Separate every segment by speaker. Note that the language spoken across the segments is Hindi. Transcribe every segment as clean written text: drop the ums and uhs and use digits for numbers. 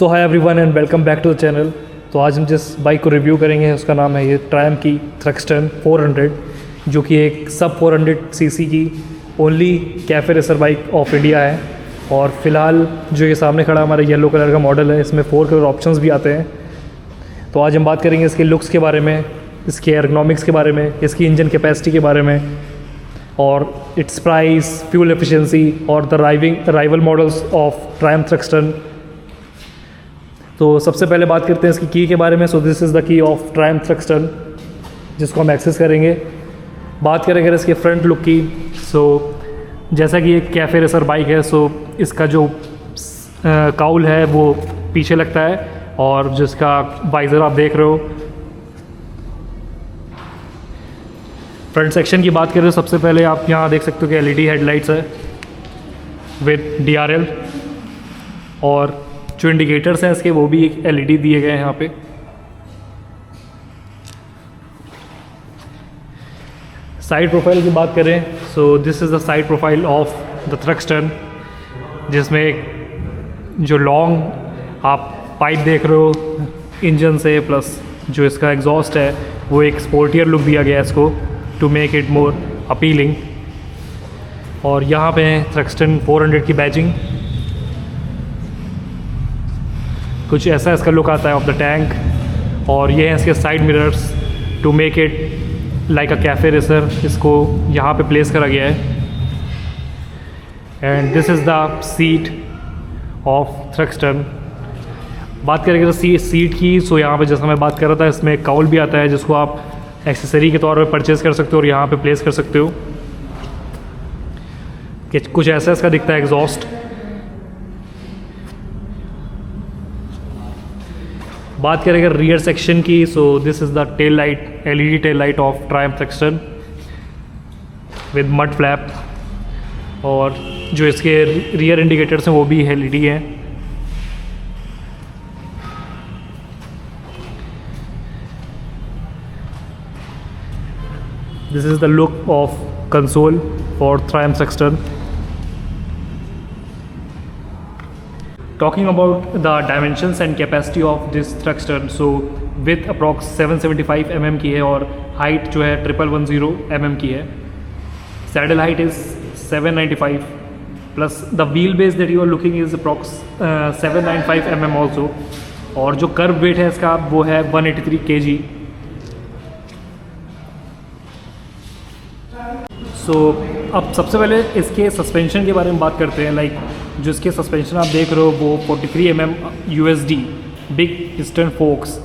Speaker 1: तो hi everyone and welcome back to the channel. तो आज हम जिस बाइक को रिव्यू करेंगे उसका नाम है ये ट्रायम्फ की थ्रक्सटन 400, जो कि एक सब 400 सीसी की only cafe racer bike of India है। और फिलहाल जो ये सामने खड़ा हमारा येलो कलर का मॉडल है, इसमें 4 कलर ऑप्शंस भी आते हैं। तो आज हम बात करेंगे इसके लुक्स के बारे में, इसके एर्गोनॉमिक्स के बारे में, इसकी इंजन कैपेसिटी के बारे में, और इट्स प्राइस, फ्यूल एफिशिएंसी और the rival models of Triumph Thruxton. तो सबसे पहले बात करते हैं इसकी की के बारे में। So this is the key of Triumph Thruxton, जिसको हम एक्सेस करेंगे। बात करें अगर इसके फ्रंट लुक की, सो जैसा कि एक कैफ़े रेसर बाइक है, सो इसका जो काउल है वो पीछे लगता है, और जिसका वाइज़र आप देख रहे हो। फ्रंट सेक्शन की बात करें तो सबसे पहले आप यहाँ देख सकते हो कि एलईडी हेडलाइट्स है विद डीआरएल, और जो इंडिकेटर्स हैं इसके वो भी एक एलईडी दिए गए हैं यहाँ पे। साइड प्रोफाइल की बात करें, so this is the side profile of the Thruxton, जिसमें एक जो लॉन्ग आप पाइप देख रहे हो इंजन से, प्लस जो इसका एग्जॉस्ट है वो एक स्पोर्टियर लुक दिया गया है इसको, to make it more appealing. और यहाँ पे थ्रक्सटन 400 की बैजिंग, कुछ ऐसा इसका लुक आता है ऑफ द टैंक। और ये हैं इसके side mirrors to make it like a cafe racer, इसको यहाँ पे प्लेस करा गया है। And this is the seat of Thruxton. बात करेंगे तो सीट की, सो यहाँ पे जैसा मैं बात कर रहा था, इसमें काउल भी आता है जिसको आप एक्सेसरी के तौर पे परचेज़ कर सकते हो और यहाँ पे प्लेस कर सकते हो। कि कुछ ऐसा इसका दिखता है एग्जॉस्ट। बात करें अगर रियर सेक्शन की, so this is the tail light, LED tail light of Triumph Thruxton with mud flap, और जो इसके रियर इंडिकेटर्स हैं वो भी एलईडी हैं। This is the look of console for Triumph Thruxton. Talking about the dimensions and capacity of this Thruxton, so width approx 775 mm की है, और height जो है 1110 mm की है। Saddle height is 795 plus the wheelbase that you are looking is approx 795 mm also, और जो curb weight है इसका वो है 183 kg। सो अब सबसे पहले इसके सस्पेंशन के बारे में बात करते हैं। लाइक जो इसके सस्पेंशन आप देख रहे हो वो 43 mm USD big piston forks,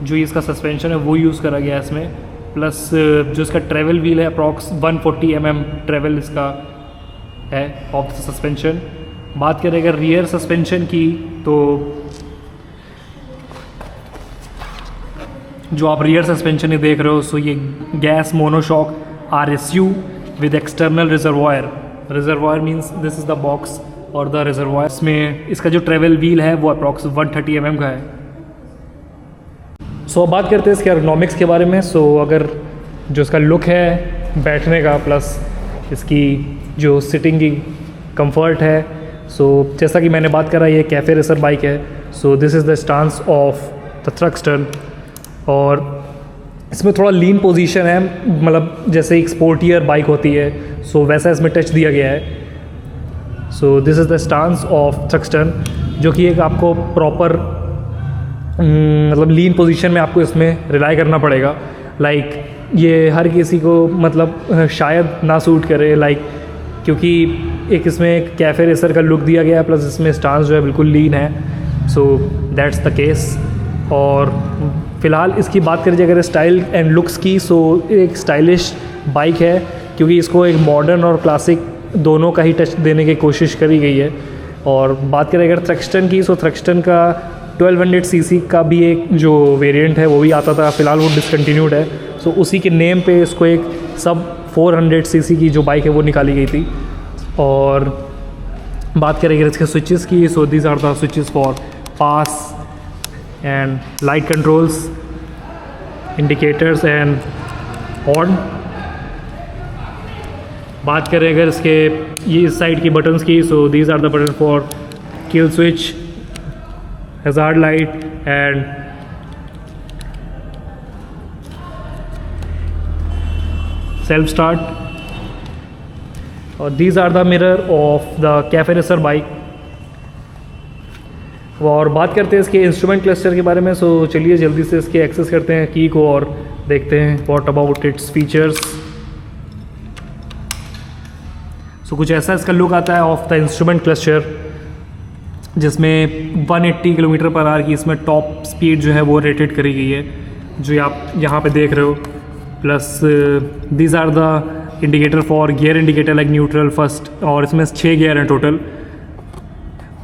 Speaker 1: जो इसका सस्पेंशन है वो यूज़ करा गया है इसमें। प्लस जो इसका ट्रेवल व्हील है अप्रॉक्स 140 mm ट्रेवल इसका है ऑफ द सस्पेंशन। बात करें अगर रियर सस्पेंशन की, तो जो आप रियर सस्पेंशन ही देख रहे हो, सो ये gas monoshock RSU with external reservoir. Reservoir means this is the box, और द रिजर्वायर में इसका जो ट्रेवल व्हील है वो अप्रॉक्स 130 mm का है। सो अब बात करते हैं इसके एर्गोनॉमिक्स के बारे में। सो अगर जो इसका लुक है बैठने का, प्लस इसकी जो सिटिंग की कंफर्ट है, सो जैसा कि मैंने बात करा ये कैफ़े रेसर बाइक है। So this is the stance of the Thruxton, और इसमें थोड़ा लीन पोजीशन है, मतलब जैसे एक स्पोर्टियर बाइक होती है, सो वैसा इसमें टच दिया गया है। So this is the stance of Thruxton, जो कि एक आपको प्रॉपर मतलब लीन पोजीशन में आपको इसमें रिलाई करना पड़ेगा। लाइक ये हर किसी को मतलब शायद ना सूट करे, लाइक क्योंकि एक इसमें एक कैफ़े रेसर का लुक दिया गया है, प्लस इसमें स्टांस जो है बिल्कुल लीन है। So that's the case. और फ़िलहाल इसकी बात करें अगर स्टाइल एंड लुक्स की, सो एक स्टाइलिश बाइक है, क्योंकि इसको एक मॉडर्न और क्लासिक दोनों का ही टच देने की कोशिश करी गई है। और बात करें अगर थ्रक्सटन की, सो थ्रक्सटन का 1200 सीसी का भी एक जो वेरिएंट है वो भी आता था, फ़िलहाल वो डिसकंटिन्यूड है। सो उसी के नेम पे इसको एक सब 400 सीसी की जो बाइक है वो निकाली गई थी। और बात करें अगर इसके स्विचेस की, so these are the switches for pass and light controls, indicators and horn. बात करें अगर इसके ये इस साइड की बटन्स की, so these are the button for kill switch hazard light and self start. These are the mirror of the Cafe Racer bike. और बात करते हैं इसके इंस्ट्रूमेंट क्लस्टर के बारे में। सो चलिए जल्दी से इसके एक्सेस करते हैं की को और देखते हैं व्हाट अबाउट इट्स फीचर्स। सो कुछ ऐसा इसका लुक आता है ऑफ द इंस्ट्रूमेंट क्लस्टर, जिसमें 180 किलोमीटर पर आवर की इसमें टॉप स्पीड जो है वो रेटेड करी गई है, जो आप यहाँ पे देख रहे हो। Plus these are the indicator for gear indicator like neutral, first, और इसमें 6 गियर हैं टोटल।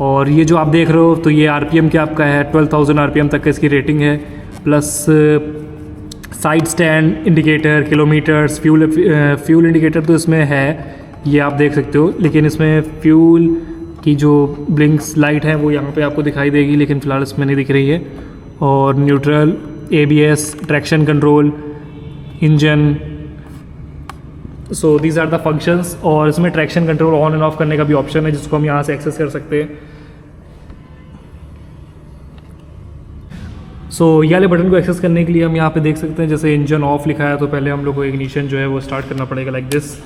Speaker 1: और ये जो आप देख रहे हो तो ये आरपीएम के आपका है, 12,000 आरपीएम तक का इसकी रेटिंग है। Plus side stand indicator, kilometres, fuel indicator तो इसमें है, ये आप देख सकते हो, लेकिन इसमें फ्यूल की जो ब्लिंक्स लाइट है वो यहाँ पे आपको दिखाई देगी, लेकिन फ़िलहाल इसमें नहीं दिख रही है। और neutral, ABS, traction control, engine, so these are the functions. और इसमें traction control on and off करने का भी ऑप्शन है, जिसको हम यहाँ से एक्सेस कर सकते हैं। सो ये वाले बटन को एक्सेस करने के लिए हम यहाँ पे देख सकते हैं, जैसे इंजन ऑफ लिखा है तो पहले हम लोग को इग्निशन जो है वो स्टार्ट करना पड़ेगा लाइक दिस।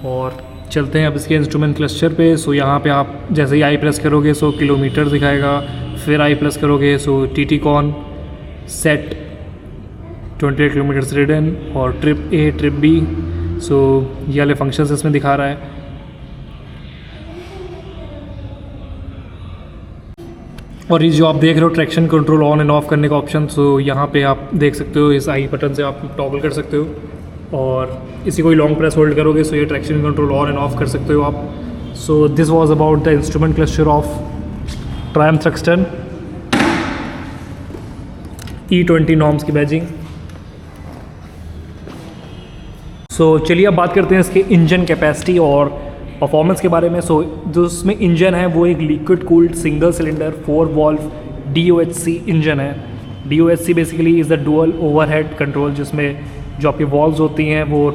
Speaker 1: और चलते हैं अब इसके इंस्ट्रूमेंट क्लस्टर पे। सो यहाँ पे आप जैसे ही आई प्रेस करोगे सो किलोमीटर दिखाएगा, फिर आई प्रेस करोगे so TT con, set, 28 kilometre ridden, और trip A, trip B. So ये वाले फंक्शंस इसमें दिखा रहा है। और ये जो आप देख रहे हो traction control on and off करने का ऑप्शन, सो यहाँ पे आप देख सकते हो, इस आई बटन से आप टॉगल कर सकते हो। और इसी को लॉन्ग प्रेस होल्ड करोगे सो ये traction control on and of कर सकते हो आप। So this was about the instrument cluster of Triumph Thruxton E20 norms की बैजिंग। सो चलिए अब बात करते हैं इसके इंजन कैपेसिटी और परफॉर्मेंस के बारे में। सो जो इसमें इंजन है वो एक liquid cooled single cylinder 4 valve DOHC engine है। DOHC basically is the dual overhead control, जिसमें जो आपकी वॉल्व्स होती हैं वो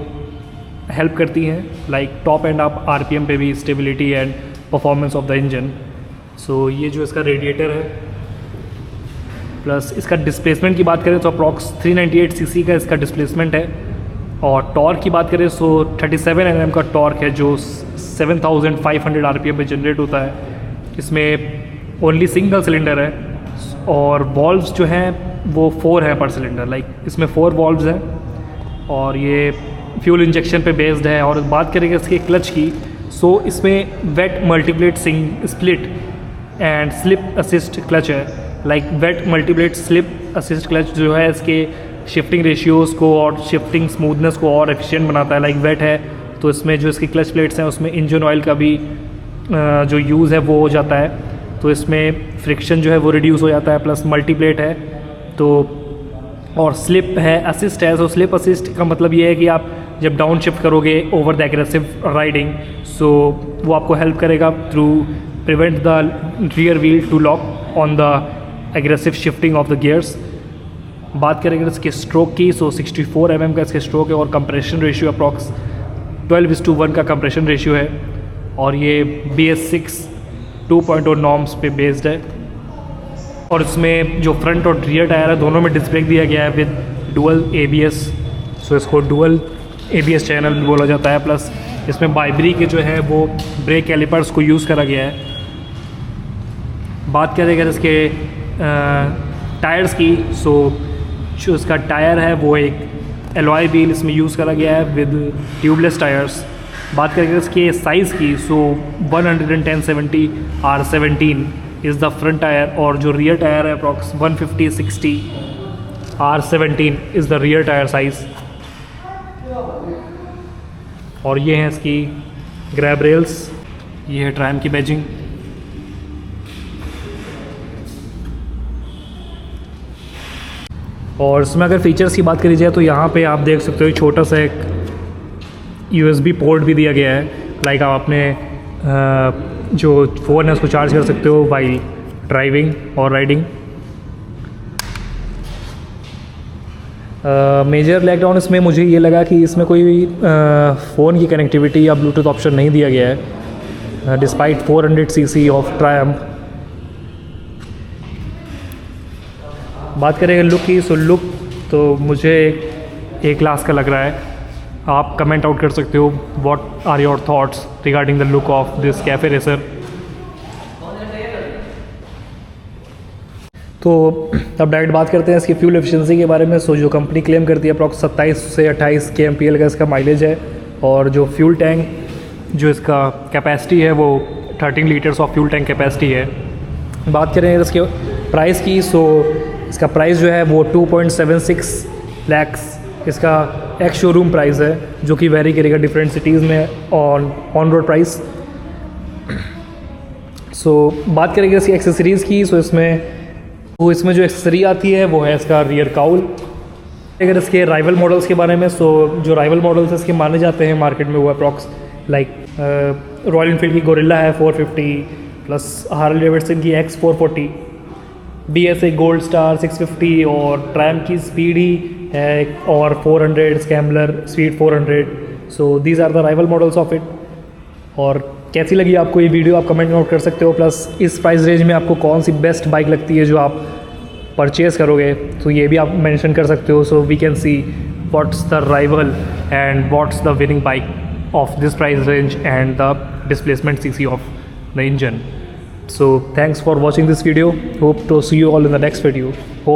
Speaker 1: हेल्प करती हैं like top end up RPM पे भी stability and performance of the engine. So ये जो इसका रेडिएटर है, प्लस इसका डिस्प्लेसमेंट की बात करें तो अप्रॉक्स 398 cc का इसका डिस्प्लेसमेंट है। और टॉर्क की बात करें सो 37 Nm का टॉर्क है, जो 7,500 RPM पे जनरेट होता है। इसमें ओनली सिंगल सिलेंडर है और वॉल्व्स जो हैं वो 4 हैं पर सिलेंडर, लाइक इसमें 4 वॉल्व्स हैं। और ये फ्यूल इंजेक्शन पे बेस्ड है। और बात करेंगे इसके क्लच की, सो इसमें wet multiplate split and slip assist clutch है। Like wet multiplate slip assist clutch जो है इसके शिफ्टिंग रेशियोज़ को और शिफ्टिंग स्मूथनेस को और एफिशिएंट बनाता है। लाइक वेट है तो इसमें जो इसकी क्लच प्लेट्स हैं उसमें इंजन ऑयल का भी जो यूज़ है वो हो जाता है, तो इसमें फ्रिक्शन जो है वो रिड्यूस हो जाता है। प्लस मल्टीप्लेट है तो, और स्लिप है, असिस्ट है। तो स्लिप असिस्ट का मतलब ये है कि आप जब डाउन शिफ्ट करोगे over the aggressive riding, so वो आपको हेल्प करेगा through prevent the rear wheel to lock on the aggressive shifting of the gears. बात करेंगे इसके स्ट्रोक की, सो 64 mm का इसके स्ट्रोक है और कंप्रेशन रेशियो अप्रॉक्स 12:1 का कंप्रेशन रेशियो है। और ये BS6 2.0 नॉर्म्स पे बेस्ड है। और इसमें जो फ्रंट और रियर टायर है दोनों में डिस्क ब्रेक दिया गया है विद डुअल ABS, सो इसको डुअल ABS चैनल भी बोला जाता है। प्लस इसमें बाइबरी के जो है वो ब्रेक कैलिपर्स को यूज़ करा गया है। बात करें अगर इसके टायर्स की, सो जो इसका टायर है वो एक एलॉय व्हील इसमें यूज़ करा गया है विद ट्यूबलेस टायर्स। बात करेंगे इसके साइज़ की, सो 110/70 R17 is the front tyre, और जो रियर टायर है approx 150/60 R17 is the rear tyre size. और ये हैं इसकी ग्रैब रेल्स, ये है ट्रायम्फ की बैजिंग। और इसमें अगर फीचर्स की बात करी जाए तो यहाँ पे आप देख सकते हो छोटा सा एक USB पोर्ट भी दिया गया है। लाइक आप अपने जो फ़ोन है उसको चार्ज कर सकते हो वाइल ड्राइविंग और राइडिंग। मेजर लैकडाउन इसमें मुझे ये लगा कि इसमें कोई फ़ोन की कनेक्टिविटी या ब्लूटूथ ऑप्शन नहीं दिया गया है डिस्पाइट 400 cc ऑफ ट्रायम्फ। बात करें लुक की, सो लुक तो मुझे ए क्लास का लग रहा है। आप कमेंट आउट कर सकते हो what are your thoughts regarding the look of this cafe racer. तो अब डायरेक्ट बात करते हैं इसकी फ्यूल एफिशिएंसी के बारे में। सो जो कंपनी क्लेम करती है अप्रॉक्स 27 से 28 kmpl का इसका माइलेज है, और जो फ्यूल टैंक जो इसका कैपेसिटी है वो 13 litres of fuel tank capacity है। बात करें इसके प्राइस की, सो इसका प्राइस जो है वो 2.76 lakhs इसका एक्स शोरूम प्राइस है, जो कि वेरी करेगा डिफरेंट सिटीज़ में ऑन रोड प्राइस। सो बात करेंगे इसकी एक्सेसरीज़ की, सो इसमें जो एक्सेसरी आती है वो है इसका रियर काउल। अगर इसके राइवल मॉडल्स के बारे में, सो जो राइवल मॉडल्स इसके माने जाते हैं मार्केट में वो अप्रॉक्स लाइक रॉयल इनफील्ड की गोरिल्ला है 450, प्लस हार्ले डेविडसन की X440, BSA गोल्ड स्टार 650, और ट्रैम की स्पीडी है, और 400 scrambler speed 400। So these are the rival models of it. और कैसी लगी आपको ये वीडियो आप कमेंट नोट कर सकते हो। प्लस इस प्राइस रेंज में आपको कौन सी बेस्ट बाइक लगती है जो आप परचेज़ करोगे, तो ये भी आप मेंशन कर सकते हो। So we can see what's the rival and what's the winning bike of this price range and the displacement CC of the engine. So thanks for watching this video. Hope to see you all in the next video.